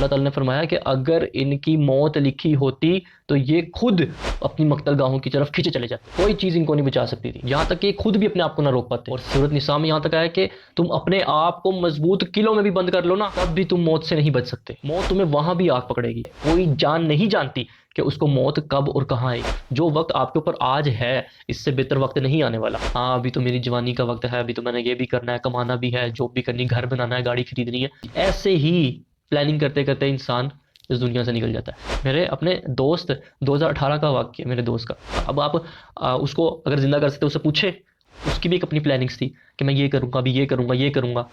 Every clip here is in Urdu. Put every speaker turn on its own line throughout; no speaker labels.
اللہ تعالیٰ نے فرمایا کہ اگر ان کی موت لکھی ہوتی تو یہ خود اپنی مقتل گاہوں کی طرف کھینچے چلے جاتے، کوئی چیز ان کو نہیں بچا سکتی تھی، یہاں تک کہ یہ خود بھی اپنے آپ کو نہ روک پاتے۔ اور سورۃ نساء میں یہاں تک آیا کہ تم اپنے آپ کو مضبوط قلعوں میں بھی بند کر لو نا، تب بھی تم موت سے نہیں بچ سکتے، موت تمہیں وہاں بھی آگ پکڑے گی۔ کوئی جان نہیں جانتی کہ اس کو موت کب اور کہاں آئے گی۔ جو وقت آپ کے اوپر آج ہے اس سے بہتر وقت نہیں آنے والا۔ ہاں ابھی تو میری جوانی کا وقت ہے، ابھی تو میں نے یہ بھی کرنا ہے، کمانا بھی ہے، جاب بھی کرنی، گھر بنانا ہے، گاڑی خریدنی ہے، ایسے ہی پلاننگ کرتے کرتے انسان اس دنیا سے نکل جاتا ہے۔ میرے اپنے دوست 2018 کا واقعہ، میرے دوست کا، اب آپ اس کو اگر زندہ کر سکتے، اسے پوچھے، اس کی بھی ایک اپنی پلاننگز تھی کہ میں یہ کروں گا، ابھی یہ کروں گا، یہ کروں گا۔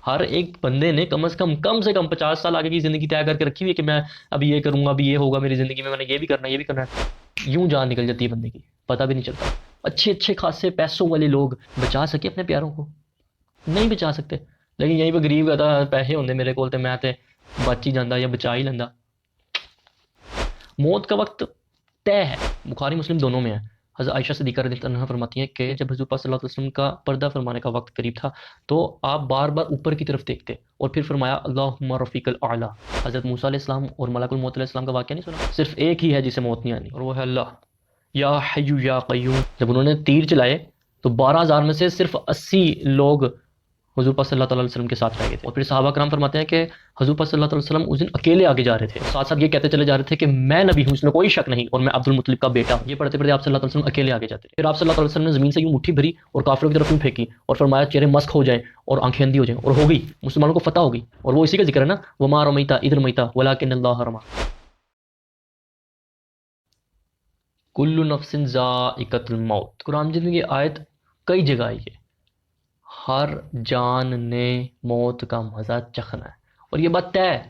ہر ایک بندے نے کم سے کم 50 سال آگے کی زندگی طے کر کے رکھی ہوئی ہے کہ میں ابھی یہ کروں گا، ابھی یہ ہوگا میری زندگی میں نے یہ بھی کرنا ہے، یہ بھی کرنا ہے۔ یوں جان نکل جاتی ہے بندے کی، پتہ بھی نہیں چلتا۔ اچھے خاصے پیسوں والے لوگ بچا سکے اپنے پیاروں کو؟ نہیں بچا سکتے۔ لیکن یہیں پہ غریب کہتا پیسے ہوندے میرے کول تے میں تے بچ ہی جاندہ یا بچا ہی لیندہ۔ موت کا وقت طے ہے، بخاری مسلم دونوں میں ہے۔ حضرت عائشہ صدیقہ رضی اللہ عنہا فرماتی ہیں کہ جب حضور پاک صلی اللہ علیہ وسلم کا پردہ فرمانے کا وقت قریب تھا تو آپ بار بار اوپر کی طرف دیکھتے اور پھر فرمایا اللہم رفیق الاعلیٰ۔ حضرت موسیٰ علیہ السلام اور ملک الموت علیہ السلام کا واقعہ نہیں سنا؟ صرف ایک ہی ہے جسے موت نہیں آنی، اور وہ ہے اللہ، یا حی یا قیوم۔ جب انہوں نے تیر چلائے تو 12,000 میں سے صرف 80 لوگ حضور پاک صلی اللہ علیہ وسلم کے ساتھ رہ گئے تھے۔ اور پھر صحابہ کرام فرماتے ہیں کہ حضور پاک صلی اللہ علیہ وسلم اس دن اکیلے آگے جا رہے تھے، ساتھ ساتھ یہ کہتے چلے جا رہے تھے کہ میں نبی ہوں، اس میں کوئی شک نہیں، اور میں عبد المطلب کا بیٹا ہوں۔ یہ پڑھتے پڑھتے آپ صلی اللہ علیہ وسلم اکیلے آگے جاتے تھے۔ پھر آپ صلی اللہ علیہ وسلم نے زمین سے یوں مٹھی بھری اور کافروں کی طرف یوں پھینکی اور فرمایا چہرے مسخ ہو جائیں اور آنکھیں اندھی ہو جائیں، اور ہو گئی، مسلمانوں کو فتح ہو گئی۔ اور وہ اسی کا ذکر ہے نا، وما رمیتا اذ رمیتا ولکن اللہ رمی۔ کل نفس ذائقۃ الموت، قرآن مجید میں یہ آیت کئی جگہ آئی ہے۔ ہر جان نے موت کا مزہ چکھنا ہے، اور یہ بات طے ہے،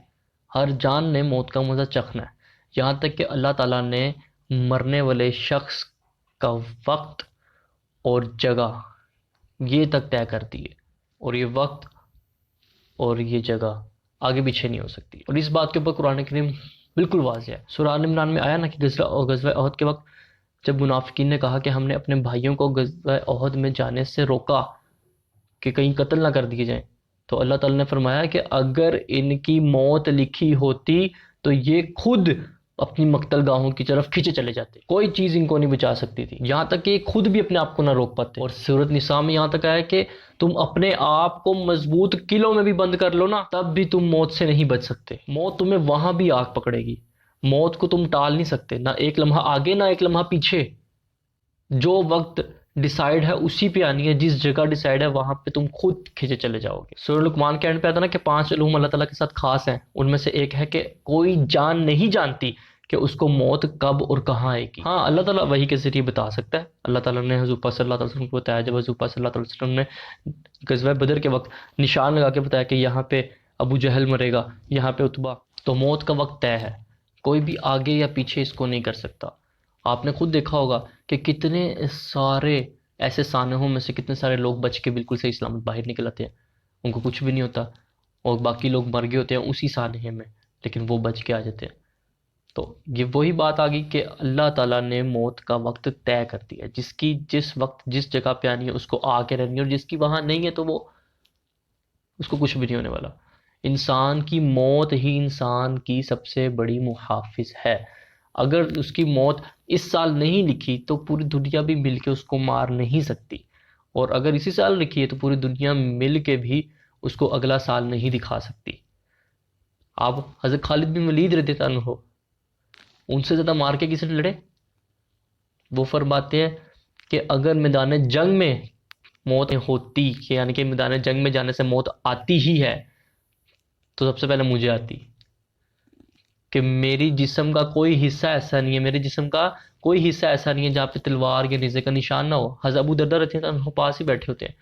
ہر جان نے موت کا مزہ چکھنا ہے۔ یہاں تک کہ اللہ تعالیٰ نے مرنے والے شخص کا وقت اور جگہ یہ تک طے کر دی ہے، اور یہ وقت اور یہ جگہ آگے پیچھے نہیں ہو سکتی۔ اور اس بات کے اوپر قرآن کریم بالکل واضح ہے۔ سورہ آل عمران میں آیا نا کہ غزوہ احد کے وقت جب منافقین نے کہا کہ ہم نے اپنے بھائیوں کو غزوہ احد میں جانے سے روکا کہ کہیں قتل نہ کر دیے جائیں، تو اللہ تعالیٰ نے فرمایا کہ اگر ان کی موت لکھی ہوتی تو یہ خود اپنی مقتل گاہوں کی طرف کھینچے چلے جاتے، کوئی چیز ان کو نہیں بچا سکتی تھی، یہاں تک کہ یہ خود بھی اپنے آپ کو نہ روک پاتے۔ اور سورۃ نساء میں یہاں تک آیا کہ تم اپنے آپ کو مضبوط قلعوں میں بھی بند کر لو نا، تب بھی تم موت سے نہیں بچ سکتے، موت تمہیں وہاں بھی آگ پکڑے گی۔ موت کو تم ٹال نہیں سکتے، نہ ایک لمحہ آگے نہ ایک لمحہ پیچھے۔ جو وقت ڈیسائیڈ ہے اسی پہ آنی ہے، جس جگہ ڈیسائیڈ ہے وہاں پہ تم خود کھینچے چلے جاؤ گے۔ سورہ لقمان کے اینڈ پہ آتا نا کہ 5 علوم اللہ تعالیٰ کے ساتھ خاص ہیں، ان میں سے ایک ہے کہ کوئی جان نہیں جانتی کہ اس کو موت کب اور کہاں آئے گی۔ ہاں اللہ تعالیٰ وحی کے ذریعے بتا سکتا ہے۔ اللہ تعالیٰ نے حضور پاک صلی اللہ علیہ وسلم کو بتایا، جب حضور پاک صلی اللہ علیہ وسلم نے غزوہ بدر کے وقت نشان لگا کے بتایا کہ یہاں پہ ابو جہل مرے گا، یہاں پہ عتبہ، تو موت کا وقت طے ہے، کوئی بھی آگے یا پیچھے اس کو نہیں کر سکتا۔ آپ نے خود دیکھا ہوگا کہ کتنے سارے ایسے سانحوں میں سے کتنے سارے لوگ بچ کے بالکل صحیح سلامت باہر نکل آتے ہیں، ان کو کچھ بھی نہیں ہوتا، اور باقی لوگ مر گئے ہوتے ہیں اسی سانحے میں، لیکن وہ بچ کے آ جاتے ہیں۔ تو یہ وہی بات آ گئی کہ اللہ تعالیٰ نے موت کا وقت طے کر دیا، جس کی جس وقت جس جگہ پہ آنی ہے اس کو آ کے رہنی ہے، اور جس کی وہاں نہیں ہے تو وہ اس کو کچھ بھی نہیں ہونے والا۔ انسان کی موت ہی انسان کی سب سے بڑی محافظ ہے۔ اگر اس کی موت اس سال نہیں لکھی تو پوری دنیا بھی مل کے اس کو مار نہیں سکتی، اور اگر اسی سال لکھی ہے تو پوری دنیا مل کے بھی اس کو اگلا سال نہیں دکھا سکتی۔ آپ حضرت خالد بن ولید رضی اللہ عنہ، ان سے زیادہ مار کے کسی نے لڑے؟ وہ فرماتے ہیں کہ اگر میدان جنگ میں موت ہوتی، یعنی کہ میدان جنگ میں جانے سے موت آتی ہی ہے تو سب سے پہلے مجھے آتی، کہ میری جسم کا کوئی حصہ ایسا نہیں ہے، میرے جسم کا کوئی حصہ ایسا نہیں ہے جہاں پہ تلوار یا نیزے کا نشان نہ ہو۔ حضرت ابو دردہ رضی اللہ عنہ پاس ہی بیٹھے ہوتے ہیں،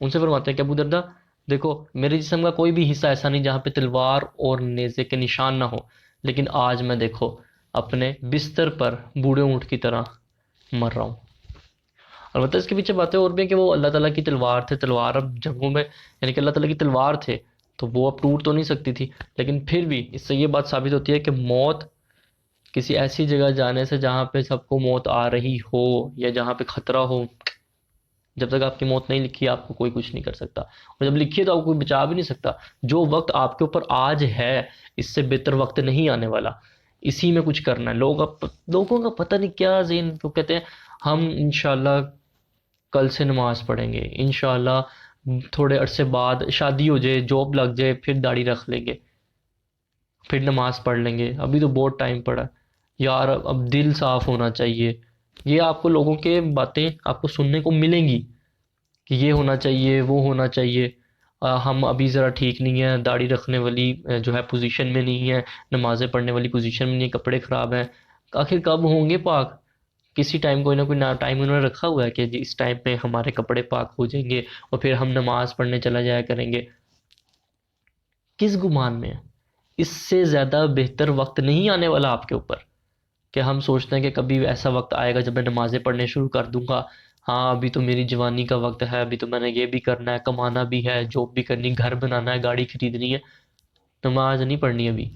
ان سے فرماتے ہیں کہ ابو دردہ دیکھو، میرے جسم کا کوئی بھی حصہ ایسا نہیں جہاں پہ تلوار اور نیزے کے نشان نہ ہو، لیکن آج میں دیکھو اپنے بستر پر بوڑھے اونٹ کی طرح مر رہا ہوں۔ البتہ اس کے پیچھے باتیں اور بھی ہیں کہ وہ اللہ تعالیٰ کی تلوار تھے، تلوار اب جنگوں میں، یعنی کہ اللہ تعالیٰ کی تلوار تھے تو وہ اب ٹوٹ تو نہیں سکتی تھی، لیکن پھر بھی اس سے یہ بات ثابت ہوتی ہے کہ موت کسی ایسی جگہ جانے سے جہاں پہ سب کو موت آ رہی ہو یا جہاں پہ خطرہ ہو، جب تک آپ کی موت نہیں لکھی آپ کو کوئی کچھ نہیں کر سکتا، اور جب لکھی ہے تو آپ کو کوئی بچا بھی نہیں سکتا۔ جو وقت آپ کے اوپر آج ہے اس سے بہتر وقت نہیں آنے والا، اسی میں کچھ کرنا ہے۔ لوگوں کا پتہ نہیں کیا ذہن، وہ کہتے ہیں ہم انشاءاللہ کل سے نماز پڑھیں گے، انشاءاللہ تھوڑے عرصے بعد شادی ہو جائے، جاب لگ جائے، پھر داڑھی رکھ لیں گے، پھر نماز پڑھ لیں گے، ابھی تو بہت ٹائم پڑا یار، اب دل صاف ہونا چاہیے۔ یہ آپ کو لوگوں کے باتیں آپ کو سننے کو ملیں گی کہ یہ ہونا چاہیے، وہ ہونا چاہیے، ہم ابھی ذرا ٹھیک نہیں ہیں، داڑھی رکھنے والی جو ہے پوزیشن میں نہیں ہے، نمازیں پڑھنے والی پوزیشن میں نہیں، کپڑے خراب ہیں۔ آخر کب ہوں گے پاک؟ کسی ٹائم کوئی نہ کوئی ٹائم انہوں نے رکھا ہوا ہے کہ جی اس ٹائم پہ ہمارے کپڑے پاک ہو جائیں گے اور پھر ہم نماز پڑھنے چلا جایا کریں گے۔ کس گمان میں ہے؟ اس سے زیادہ بہتر وقت نہیں آنے والا آپ کے اوپر کہ ہم سوچتے ہیں کہ کبھی ایسا وقت آئے گا جب میں نمازیں پڑھنے شروع کر دوں گا، ہاں ابھی تو میری جوانی کا وقت ہے، ابھی تو میں نے یہ بھی کرنا ہے، کمانا بھی ہے، جاب بھی کرنی، گھر بنانا ہے، گاڑی خریدنی ہے، نماز نہیں پڑھنی ابھی۔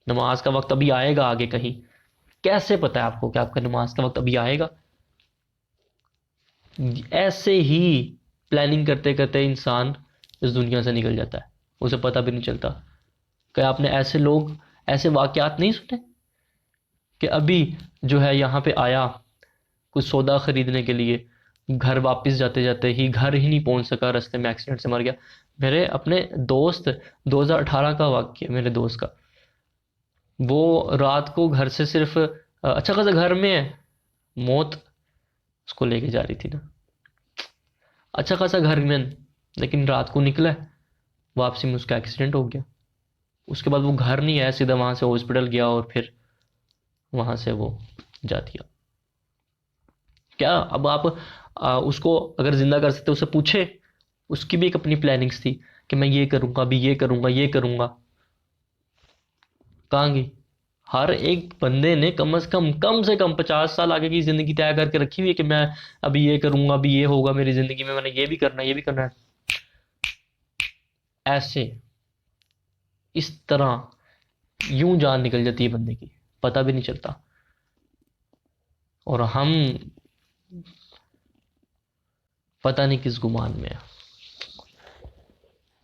نماز کا وقت ابھی آئے گا آگے کہیں، کیسے پتہ ہے آپ کو کہ آپ کا نماز کا وقت ابھی آئے گا؟ ایسے ہی پلاننگ کرتے کرتے انسان اس دنیا سے نکل جاتا ہے، اسے پتہ بھی نہیں چلتا۔ کہ آپ نے ایسے لوگ، ایسے واقعات نہیں سنے کہ ابھی جو ہے یہاں پہ آیا کچھ سودا خریدنے کے لیے، گھر واپس جاتے جاتے ہی گھر ہی نہیں پہنچ سکا، رستے میں ایکسیڈنٹ سے مر گیا۔ میرے اپنے دوست، 2018 کا واقعہ میرے دوست کا، وہ رات کو گھر سے صرف اچھا خاصا گھر میں ہے، موت اس کو لے کے جا رہی تھی نا، اچھا خاصا گھر میں، لیکن رات کو نکلا ہے، واپسی میں اس کا ایکسیڈنٹ ہو گیا۔ اس کے بعد وہ گھر نہیں آیا، سیدھا وہاں سے ہاسپٹل گیا اور پھر وہاں سے وہ جا دیا۔ کیا اب آپ اس کو اگر زندہ کر سکتے اسے پوچھے، اس کی بھی ایک اپنی پلاننگز تھی کہ میں یہ کروں گا، ابھی یہ کروں گا، یہ کروں گا، کہاں گئی؟ ہر ایک بندے نے کم سے کم 50 سال آگے کی زندگی طے کر کے رکھی ہوئی ہے کہ میں ابھی یہ کروں گا، ابھی یہ ہوگا میری زندگی میں نے یہ بھی کرنا ہے، یہ بھی کرنا ہے۔ ایسے اس طرح یوں جان نکل جاتی ہے بندے کی، پتہ بھی نہیں چلتا، اور ہم پتہ نہیں کس گمان میں ہے۔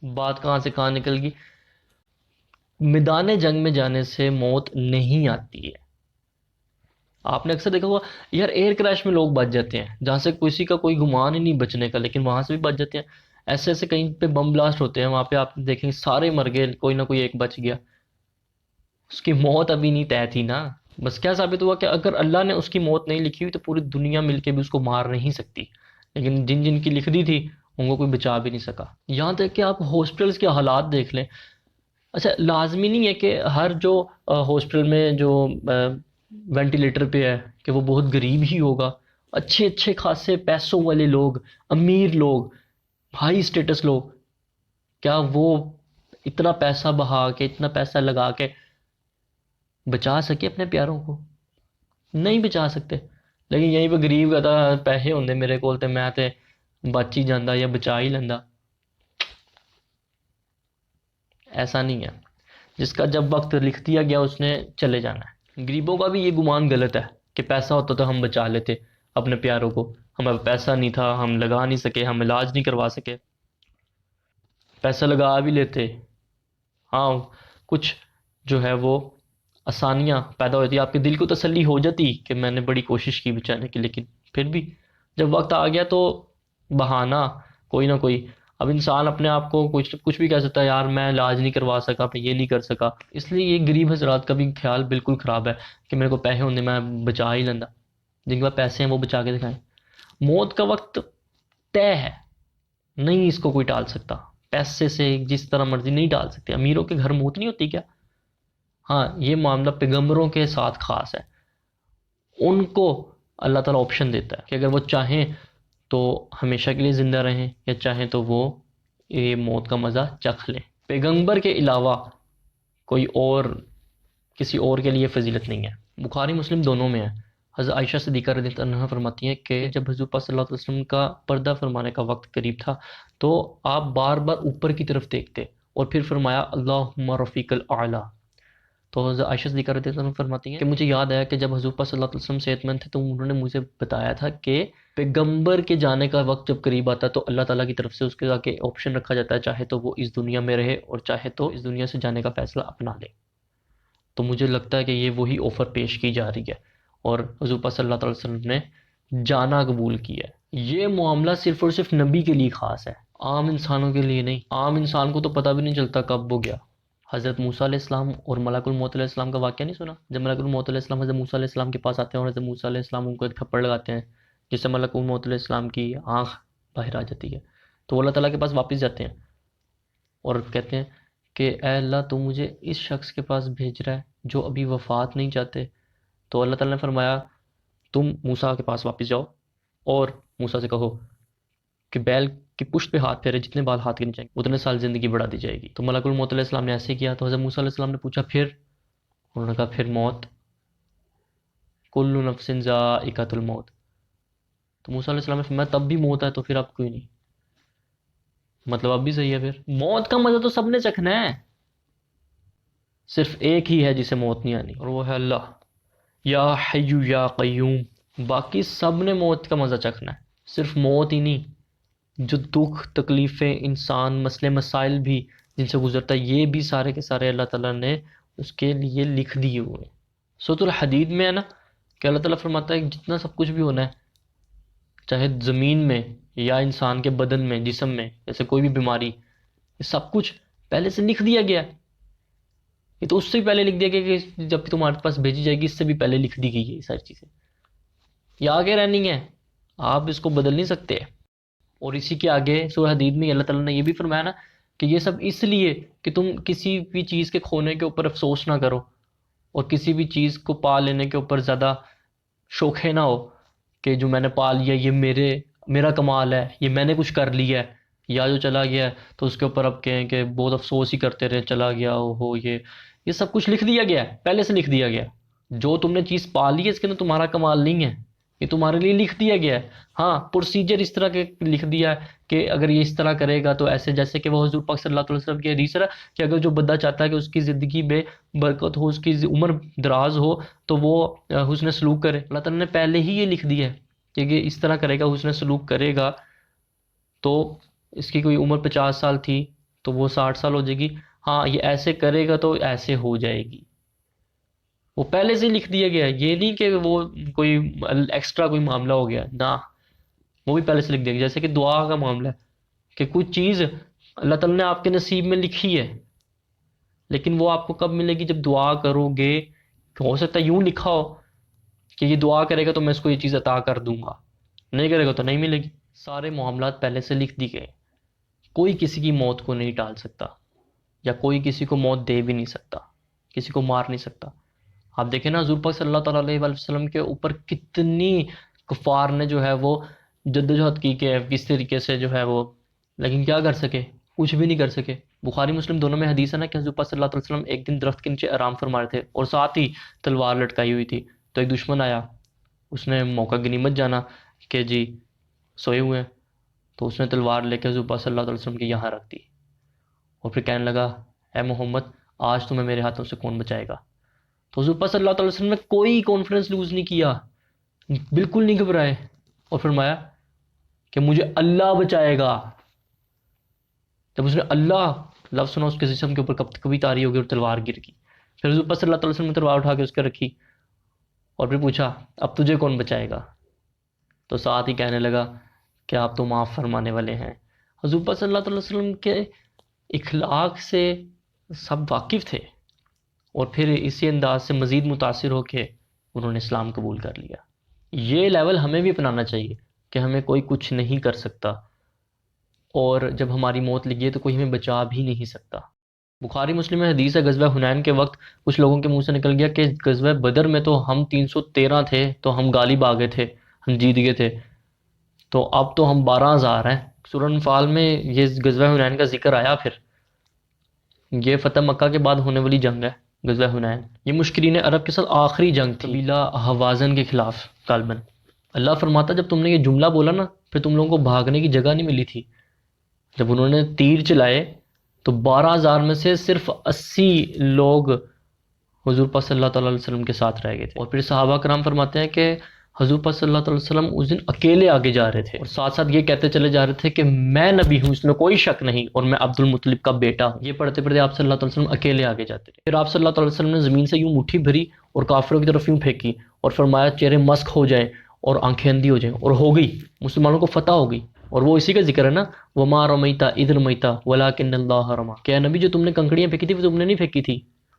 بات کہاں سے کہاں نکل گئی؟ میدان جنگ میں جانے سے موت نہیں آتی ہے۔ آپ نے اکثر دیکھا ہوگا یار، ایئر کریش میں لوگ بچ جاتے ہیں جہاں سے کسی کا کوئی گمان ہی نہیں بچنے کا، لیکن وہاں سے بھی بچ جاتے ہیں۔ ایسے ایسے کہیں پہ بم بلاسٹ ہوتے ہیں، وہاں پہ آپ دیکھیں گے سارے مر گئے، کوئی نہ کوئی ایک بچ گیا، اس کی موت ابھی نہیں طے تھی نا۔ بس کیا ثابت ہوا کہ اگر اللہ نے اس کی موت نہیں لکھی ہوئی تو پوری دنیا مل کے بھی اس کو مار نہیں سکتی، لیکن جن جن کی لکھ دی تھی ان کو کوئی بچا بھی نہیں سکا۔ یہاں تک کہ آپ ہاسپٹلس کے حالات دیکھ لیں، اچھا لازمی نہیں ہے کہ ہر جو ہاسپٹل میں جو وینٹیلیٹر پہ ہے کہ وہ بہت غریب ہی ہوگا، اچھے اچھے خاصے پیسوں والے لوگ، امیر لوگ، ہائی سٹیٹس لوگ، کیا وہ اتنا پیسہ بہا کے، اتنا پیسہ لگا کے بچا سکے اپنے پیاروں کو؟ نہیں بچا سکتے۔ لیکن یہیں پہ غریب کہتا پیسے ہوندے میرے کول تے میں تے بچ ہی جاندہ یا بچا ہی لیندہ۔ ایسا نہیں ہے، جس کا جب وقت لکھ دیا گیا اس نے چلے جانا ہے۔ غریبوں کا بھی یہ گمان غلط ہے کہ پیسہ ہوتا تو ہم بچا لیتے اپنے پیاروں کو، ہمارا پیسہ نہیں تھا، ہم لگا نہیں سکے، ہم علاج نہیں کروا سکے، پیسہ لگا بھی لیتے، ہاں کچھ جو ہے وہ آسانیاں پیدا ہوتی، آپ کے دل کو تسلی ہو جاتی کہ میں نے بڑی کوشش کی بچانے کی، لیکن پھر بھی جب وقت آ گیا تو بہانہ کوئی نہ کوئی۔ اب انسان اپنے آپ کو کچھ بھی کہہ سکتا ہے، یار میں علاج نہیں کروا سکا، میں یہ نہیں کر سکا، اس لیے یہ غریب حضرات کا بھی خیال بالکل خراب ہے کہ میرے کو پیسے ہوندے میں بچا ہی لیندہ۔ جن کے پاس پیسے ہیں وہ بچا کے دکھائیں۔ موت کا وقت طے ہے، نہیں اس کو کوئی ٹال سکتا، پیسے سے جس طرح مرضی نہیں ٹال سکتے۔ امیروں کے گھر موت نہیں ہوتی کیا؟ ہاں یہ معاملہ پیغمبروں کے ساتھ خاص ہے، ان کو اللہ تعالیٰ آپشن دیتا ہے کہ اگر وہ چاہیں تو ہمیشہ کے لیے زندہ رہیں، یا چاہیں تو وہ یہ موت کا مزہ چکھ لیں۔ پیغمبر کے علاوہ کوئی اور کسی اور کے لیے فضیلت نہیں ہے۔ بخاری مسلم دونوں میں ہے۔ حضرت عائشہ صدیقہ رضی اللہ عنہا فرماتی ہیں کہ جب حضور پاک صلی اللہ علیہ وسلم کا پردہ فرمانے کا وقت قریب تھا تو آپ بار بار اوپر کی طرف دیکھتے اور پھر فرمایا اللہم رفیق الاعلیٰ، تو حضرت عائشہ صدیقہ رضی اللہ عنہ فرماتی ہیں کہ مجھے یاد آیا کہ جب حضور پاک صلی اللہ علیہ وسلم صحت مند تھے تو انہوں نے مجھے بتایا تھا کہ پیغمبر کے جانے کا وقت جب قریب آتا ہے تو اللہ تعالیٰ کی طرف سے اس کے آگے آپشن رکھا جاتا ہے، چاہے تو وہ اس دنیا میں رہے اور چاہے تو اس دنیا سے جانے کا فیصلہ اپنا لے۔ تو مجھے لگتا ہے کہ یہ وہی آفر پیش کی جا رہی ہے اور حضور پاک صلی اللہ علیہ وسلم نے جانا قبول کیا ہے۔ یہ معاملہ صرف اور صرف نبی کے لیے خاص ہے، عام انسانوں کے لیے نہیں۔ عام انسان کو تو پتہ بھی نہیں چلتا کب وہ گیا۔ حضرت موسیٰ علیہ السلام اور ملک الموت علیہ السلام کا واقعہ نہیں سنا؟ جب ملک الموت علیہ السلام حضرت موسیٰ علیہ السلام کے پاس آتے ہیں اور حضرت موسیٰ علیہ السلام ان کو ایک تھپڑ لگاتے ہیں جس سے ملک الموت علیہ السلام کی آنکھ باہر آ جاتی ہے، تو وہ اللہ تعالیٰ کے پاس واپس جاتے ہیں اور کہتے ہیں کہ اے اللہ تو مجھے اس شخص کے پاس بھیج رہا ہے جو ابھی وفات نہیں چاہتے۔ تو اللہ تعالیٰ نے فرمایا تم موسیٰ کے پاس واپس جاؤ اور موسیٰ سے کہو کہ بیل کی پشت پہ ہاتھ پھیرے، جتنے بال ہاتھ کے نیچے آئیں گے اتنے سال زندگی بڑھا دی جائے گی۔ تو ملک الموت علیہ السلام نے ایسے کیا، تو حضرت موسیٰ علیہ السلام نے پوچھا پھر؟ انہوں نے کہا پھر موت، کل نفس ذائقۃ الموت۔ تو موسیٰ علیہ السلام نے فرمایا تب بھی موت ہے تو پھر اب کوئی نہیں، مطلب اب بھی صحیح ہے، پھر موت کا مزہ تو سب نے چکھنا ہے، صرف ایک ہی ہے جسے موت نہیں آنی اور وہ ہے اللہ، یا حی یا قیوم۔ باقی سب نے موت کا مزہ چکھنا ہے، صرف موت ہی نہیں، جو دکھ تکلیفیں انسان مسئلے مسائل بھی جن سے گزرتا ہے یہ بھی سارے کے سارے اللہ تعالیٰ نے اس کے لیے لکھ دیے ہوئے ہیں۔ سورۃ الحدید میں ہے نا کہ اللہ تعالیٰ فرماتا ہے کہ جتنا سب کچھ بھی ہونا ہے چاہے زمین میں یا انسان کے بدن میں جسم میں جیسے کوئی بھی بیماری، یہ سب کچھ پہلے سے لکھ دیا گیا ہے۔ یہ تو اس سے بھی پہلے لکھ دیا گیا کہ جب تمہارے پاس بھیجی جائے گی اس سے بھی پہلے لکھ دی گئی ہے یہ ساری چیزیں، یہ آگے رہنی ہے، آپ اس کو بدل نہیں سکتے۔ اور اسی کے آگے سورہ حدید میں اللہ تعالیٰ نے یہ بھی فرمایا نا کہ یہ سب اس لیے کہ تم کسی بھی چیز کے کھونے کے اوپر افسوس نہ کرو اور کسی بھی چیز کو پا لینے کے اوپر زیادہ شوخے نہ ہو کہ جو میں نے پا لیا یہ میرا کمال ہے، یہ میں نے کچھ کر لیا ہے، یا جو چلا گیا ہے تو اس کے اوپر اب کہیں کہ بہت افسوس ہی کرتے رہے چلا گیا ہو۔ یہ سب کچھ لکھ دیا گیا ہے، پہلے سے لکھ دیا گیا ہے۔ جو تم نے چیز پا لی ہے اس کے اندر تمہارا کمال نہیں ہے، یہ تمہارے لیے لکھ دیا گیا ہے۔ ہاں پروسیجر اس طرح کے لکھ دیا ہے کہ اگر یہ اس طرح کرے گا تو ایسے، جیسے کہ وہ حضور پاک صلی اللہ علیہ وسلم کی حدیث ہے کہ اگر جو بندہ چاہتا ہے کہ اس کی زندگی میں برکت ہو، اس کی عمر دراز ہو، تو وہ حسن سلوک کرے۔ اللہ تعالیٰ نے پہلے ہی یہ لکھ دیا ہے کہ یہ اس طرح کرے گا، حسن سلوک کرے گا تو اس کی کوئی عمر 50 سال تھی تو وہ 60 سال ہو جائے گی، ہاں یہ ایسے کرے گا تو ایسے ہو جائے گی۔ وہ پہلے سے لکھ دیا گیا ہے، یہ نہیں کہ وہ کوئی ایکسٹرا کوئی معاملہ ہو گیا، نہ، وہ بھی پہلے سے لکھ دیا گیا۔ جیسے کہ دعا کا معاملہ ہے کہ کچھ چیز اللہ تعالیٰ نے آپ کے نصیب میں لکھی ہے لیکن وہ آپ کو کب ملے گی؟ جب دعا کرو گے۔ ہو سکتا ہے یوں لکھا ہو کہ یہ دعا کرے گا تو میں اس کو یہ چیز عطا کر دوں گا، نہیں کرے گا تو نہیں ملے گی۔ سارے معاملات پہلے سے لکھ دی گئے، کوئی کسی کی موت کو نہیں ٹال سکتا یا کوئی کسی کو موت دے بھی نہیں سکتا، کسی کو مار نہیں سکتا۔ آپ دیکھیں نا حضور پاک صلی اللہ تعالیٰ علیہ وآلہ وسلم کے اوپر کتنی کفار نے جو ہے وہ جدوجہد کی کہ کس طریقے سے جو ہے وہ، لیکن کیا کر سکے؟ کچھ بھی نہیں کر سکے۔ بخاری مسلم دونوں میں حدیث ہے نا کہ حضور پاک صلی اللہ علیہ وسلم ایک دن درخت کے نیچے آرام فرما رہے تھے اور ساتھ ہی تلوار لٹکائی ہوئی تھی، تو ایک دشمن آیا، اس نے موقع غنیمت جانا کہ جی سوئے ہوئے ہیں، تو اس نے تلوار لے کے حضور پاک صلی اللہ علیہ وسلم کے یہاں رکھ دی اور پھر کہنے لگا اے محمد آج تمہیں میرے ہاتھوں سے کون بچائے گا؟ تو حضور پاک صلی اللہ علیہ وسلم نے کوئی کانفیڈنس لوز نہیں کیا، بالکل نہیں گھبرائے اور فرمایا کہ مجھے اللہ بچائے گا۔ جب اس نے اللہ لفظ سنا اس کے جسم کے اوپر کبھی طاری ہو گئی اور تلوار گر گئی۔ پھر حضور پاک صلی اللہ علیہ وسلم نے تلوار اٹھا کے اس کے رکھی اور پھر پوچھا اب تجھے کون بچائے گا؟ تو ساتھ ہی کہنے لگا کہ آپ تو معاف فرمانے والے ہیں۔ حضور پاک صلی اللہ علیہ وسلم کے اخلاق سے سب واقف تھے اور پھر اسی انداز سے مزید متاثر ہو کے انہوں نے اسلام قبول کر لیا۔ یہ لیول ہمیں بھی اپنانا چاہیے کہ ہمیں کوئی کچھ نہیں کر سکتا اور جب ہماری موت لگی ہے تو کوئی ہمیں بچا بھی نہیں سکتا۔ بخاری مسلم میں حدیث ہے غزوہ حنین کے وقت کچھ لوگوں کے منہ سے نکل گیا کہ غزوہ بدر میں تو ہم 313 تھے تو ہم غالب آ گئے تھے، ہم جیت گئے تھے، تو اب تو ہم 12,000 ہیں۔ سورہ انفال میں یہ غزوہ حنین کا ذکر آیا۔ پھر یہ فتح مکہ کے بعد ہونے والی جنگ ہے غزوہ حنین، یہ مشرکین عرب کے ساتھ آخری جنگ تھی قبیلہ حوازن کے خلاف غالباً۔ اللہ فرماتا جب تم نے یہ جملہ بولا نا پھر تم لوگوں کو بھاگنے کی جگہ نہیں ملی تھی، جب انہوں نے تیر چلائے تو 12,000 میں سے صرف 80 لوگ حضور پاک صلی اللہ تعالیٰ علیہ وسلم کے ساتھ رہ گئے تھے، اور پھر صحابہ کرام فرماتے ہیں کہ حضور پاک صلی اللہ تعالیٰ علیہ وسلم اس دن اکیلے آگے جا رہے تھے، اور ساتھ ساتھ یہ کہتے چلے جا رہے تھے کہ میں نبی ہوں، اس میں کوئی شک نہیں، اور میں عبد المطلب کا بیٹا ہوں۔ یہ پڑھتے پڑھتے آپ صلی اللہ علیہ وسلم اکیلے آگے جاتے تھے۔ پھر آپ صلی اللہ علیہ وسلم نے زمین سے یوں مٹھی بھری اور کافروں کی طرف یوں پھینکی اور فرمایا چہرے مسک ہو جائیں اور آنکھیں اندھی ہو جائیں، اور ہو گئی، مسلمانوں کو فتح ہو گئی۔ اور وہ اسی کا ذکر ہے نا، وما رمیتا اذ رمیتا ولکن اللہ رما، کہ اے نبی جو تم نے کنکڑیاں پھینکی تھی وہ تم نے نہیں پھینکی تھی،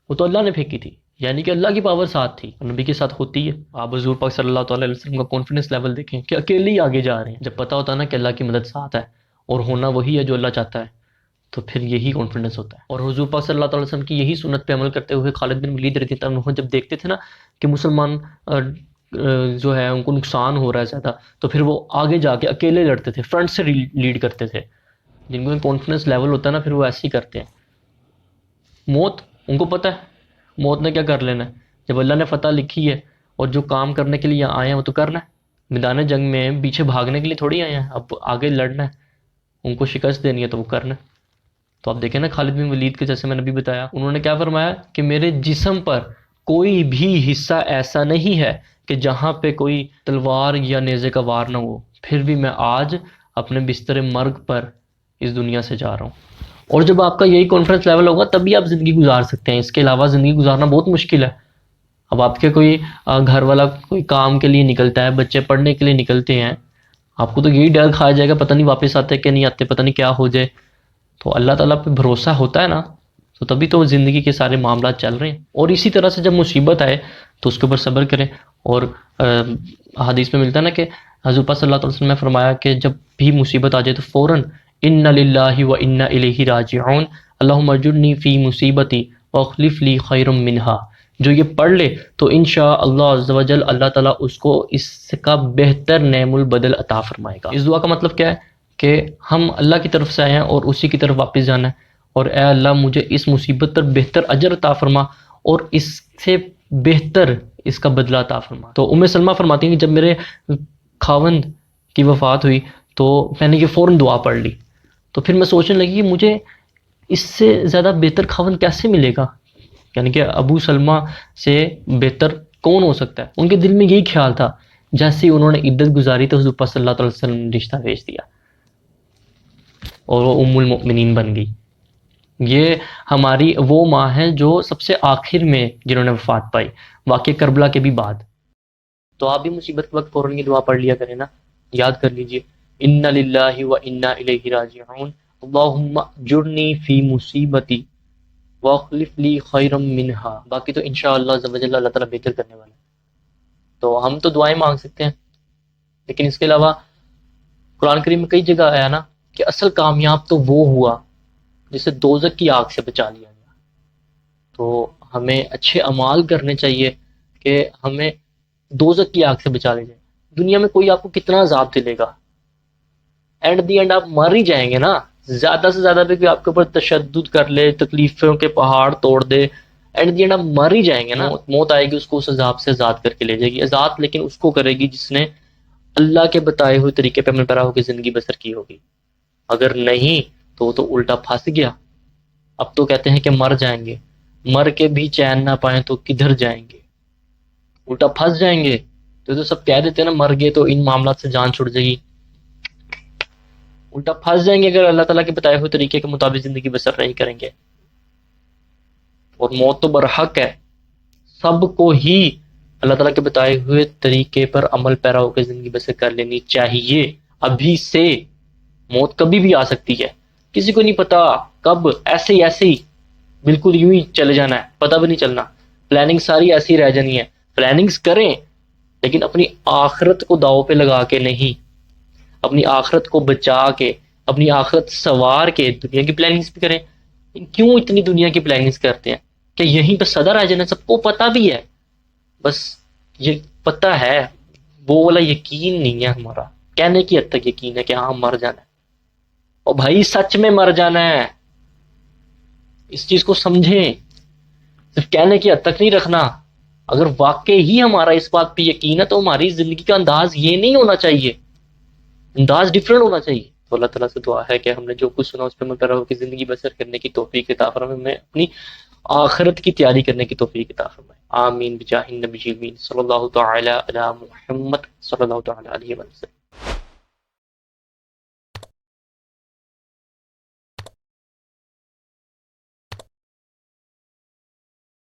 وہ تو اللہ نے پھینکی تھی، یعنی کہ اللہ کی پاور ساتھ تھی، اور نبی کے ساتھ ہوتی ہے۔ آپ حضور پاک صلی اللہ تعالیٰ علیہ وسلم کا کانفیڈنس لیول دیکھیں کہ اکیلے ہی آگے جا رہے ہیں، جب پتہ ہوتا ہے نا کہ اللہ کی مدد ساتھ ہے اور ہونا وہی ہے جو اللہ چاہتا ہے، تو پھر یہی کانفیڈنس ہوتا ہے۔ اور حضور پاک صلی اللہ تعالیٰ علیہ وسلم کی یہی سنت پہ عمل کرتے ہوئے خالد بن ولید رضی اللہ عنہ جب دیکھتے تھے نا کہ مسلمان جو ہے ان کو نقصان ہو رہا ہے زیادہ، تو پھر وہ آگے جا کے اکیلے لڑتے تھے، فرنٹ سے لیڈ کرتے تھے۔ جن کو کانفیڈنس لیول ہوتا ہے نا، پھر وہ ایسے ہی کرتے ہیں۔ موت ان کو پتہ ہے موت نے کیا کر لینا ہے، جب اللہ نے فتح لکھی ہے اور جو کام کرنے کے لیے آئے ہیں وہ تو کرنا ہے۔ میدان جنگ میں پیچھے بھاگنے کے لیے تھوڑی آئے ہیں، اب آگے لڑنا ہے، ان کو شکست دینی ہے تو وہ کرنا ہے۔ تو آپ دیکھیں نا خالد بن ولید کے، جیسے میں نے ابھی بتایا، انہوں نے کیا فرمایا کہ میرے جسم پر کوئی بھی حصہ ایسا نہیں ہے کہ جہاں پہ کوئی تلوار یا نیزے کا وار نہ ہو، پھر بھی میں آج اپنے بستر مرگ پر اس دنیا سے جا رہا ہوں۔ اور جب آپ کا یہی کانفیڈنس لیول ہوگا تبھی آپ زندگی گزار سکتے ہیں، اس کے علاوہ زندگی گزارنا بہت مشکل ہے۔ اب آپ کے کوئی گھر والا کوئی کام کے لیے نکلتا ہے، بچے پڑھنے کے لیے نکلتے ہیں، آپ کو تو یہی ڈر کھایا جائے گا پتہ نہیں واپس آتے کہ نہیں آتے، پتہ نہیں کیا ہو جائے۔ تو اللہ تعالیٰ پہ بھروسہ ہوتا ہے نا، تو تبھی تو زندگی کے سارے معاملات چل رہے ہیں۔ اور اسی طرح سے جب مصیبت آئے تو اس کے اوپر صبر کریں۔ اور حدیث میں ملتا ہے نا کہ حضور پاک صلی اللہ علیہ وسلم نے فرمایا کہ جب بھی مصیبت آ جائے تو فوراً ان للہ و انا الیہ راجعون اللہم اجرنی فی مصیبتی واخلف لی خیرا منہا، جو یہ پڑھ لے تو انشاءاللہ عز و جل اللہ تعالیٰ اس کو اس کا بہتر نعم البدل عطا فرمائے گا۔ اس دعا کا مطلب کیا ہے کہ ہم اللہ کی طرف سے آئے ہیں اور اسی کی طرف واپس جانا ہے، اور اے اللہ مجھے اس مصیبت پر بہتر اجر عطا فرما اور اس سے بہتر اس کا بدلہ عطا فرما۔ تو ام سلمہ فرماتی ہیں کہ جب میرے خاوند کی وفات ہوئی تو میں نے یہ فوراً دعا پڑھ لی، تو پھر میں سوچنے لگی کہ مجھے اس سے زیادہ بہتر خاوند کیسے ملے گا، یعنی کہ ابو سلمہ سے بہتر کون ہو سکتا ہے۔ ان کے دل میں یہی خیال تھا، جیسے ہی انہوں نے عدت گزاری تو حضور صلی اللہ علیہ وسلم نے رشتہ بھیج دیا اور وہ ام المؤمنین بن گئی۔ یہ ہماری وہ ماں ہے جو سب سے آخر میں جنہوں نے وفات پائی، واقع کربلا کے بھی بعد۔ تو آپ بھی مصیبت کے وقت فوراً یہ دعا پڑھ لیا کریں نا، یاد کر لیجئے ان للہ و انا الیہ راجعون اللہم اجرنی فی مصیبتی واخلف لی خیرا منہا۔ باقی تو انشاءاللہ عز و جل اللہ تعالیٰ بہتر کرنے والا ہے۔ تو ہم تو دعائیں مانگ سکتے ہیں، لیکن اس کے علاوہ قرآن کریم میں کئی جگہ آیا نا کہ اصل کامیاب تو وہ ہوا جسے دوزخ کی آگ سے بچا لیا گیا۔ تو ہمیں اچھے اعمال کرنے چاہیے کہ ہمیں دوزخ کی آگ سے بچا لے جائے۔ دنیا میں کوئی آپ کو کتنا عذاب دلے گا، اینڈ دی اینڈ آپ مر ہی جائیں گے نا۔ زیادہ سے زیادہ بھی کوئی آپ کے اوپر تشدد کر لے، تکلیفوں کے پہاڑ توڑ دے، اینڈ دی اینڈ آپ مر ہی جائیں گے نا۔ موت آئے گی اس کو اس عذاب سے آزاد کر کے لے جائے گی، آزاد لیکن اس کو کرے گی جس نے اللہ کے بتائے ہوئے طریقے پہ عمل پیرا ہو کے زندگی بسر کی ہوگی۔ اگر نہیں تو وہ تو الٹا پھنس گیا۔ اب تو کہتے ہیں کہ مر جائیں گے، مر کے بھی چین نہ پائیں تو کدھر جائیں گے، الٹا پھنس جائیں گے۔ تو سب کہہ دیتے ہیں نا مر گئے تو ان معاملات سے جان چھوڑ جائے گی، الٹا پھنس جائیں گے اگر اللہ تعالیٰ کے بتائے ہوئے طریقے کے مطابق زندگی بسر نہیں کریں گے۔ اور موت تو برحق ہے، سب کو ہی اللہ تعالیٰ کے بتائے ہوئے طریقے پر عمل پیرا ہو کے زندگی بسر کر لینی چاہیے۔ ابھی سے موت کبھی بھی آ سکتی ہے، کسی کو نہیں پتا کب، ایسے ہی بالکل یوں ہی چلے جانا ہے، پتہ بھی نہیں چلنا۔ پلاننگ ساری ایسی رہ جانی ہے۔ پلاننگز کریں لیکن اپنی آخرت کو داؤ پہ لگا کے نہیں، اپنی آخرت کو بچا کے، اپنی آخرت سوار کے دنیا کی پلاننگز بھی کریں۔ کیوں اتنی دنیا کی پلاننگز کرتے ہیں کہ یہیں پہ صدر آ جانا، سب کو پتہ بھی ہے، بس یہ پتہ ہے، وہ والا یقین نہیں ہے ہمارا، کہنے کی حد تک یقین ہے کہ ہاں مر جانا ہے۔ اور بھائی سچ میں مر جانا ہے، اس چیز کو سمجھیں، صرف کہنے کی حد تک نہیں رکھنا۔ اگر واقعی ہی ہمارا اس بات پہ یقین ہے تو ہماری زندگی کا انداز یہ نہیں ہونا چاہیے، انداز ڈیفرنٹ ہونا چاہیے۔ تو اللہ تعالیٰ سے دعا ہے کہ ہم نے جو کچھ سنا اس پہ عمل پیرا ہو کے زندگی بسر کرنے کی توفیق عطا فرمائے، ہمیں اپنی آخرت کی تیاری کرنے کی توفیق عطا فرمائے. آمین بجاہ النبی الامین صلی اللہ تعالی علی محمد صلی اللہ تعالی علیہ وسلم.